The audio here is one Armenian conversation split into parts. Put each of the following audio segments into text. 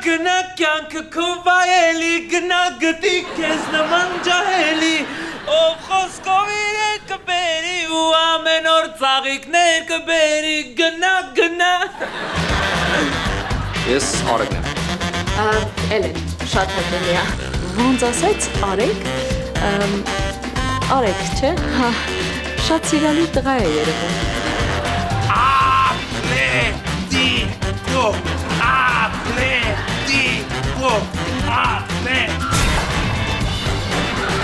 գնա կյանքը քո վայելի գնա գտի քեզ նման ջահելի ով խոսքով իրեն կբերի ու ամեն օր ծաղիկներ կբերի գնա Ես Արեգն եմ Էլեն, շատ հաճելի է Ոնց ասեց Արեգ Արեգ, չէ? Հա, շատ սիրալի տղա է երևում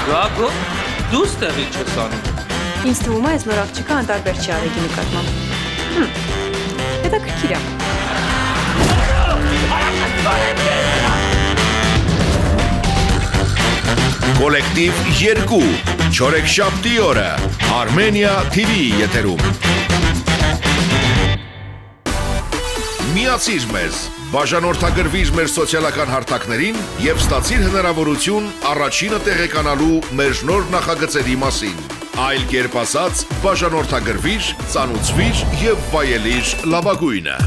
Գագո, դու ստեղի չես անում Ինձ թվում է այս նոր աղջիկը անտարբեր չի Արեգի նկատմամբ Հետաքրքիր է Կոլեկտիվ 2 Չորեքշաբթի օրը Armenia TV-ի եթերում Միացիր մեզ, բաժանորդագրվիր մեր սոցիալական հարթակներին և ստացիր հնարավորություն առաջինը տեղեկանալու մեր նոր նախագծերի մասին։ Այլ կերպ ասած, բաժանորդագրվիր, ծանուցվիր և վայելիր լավագույնը։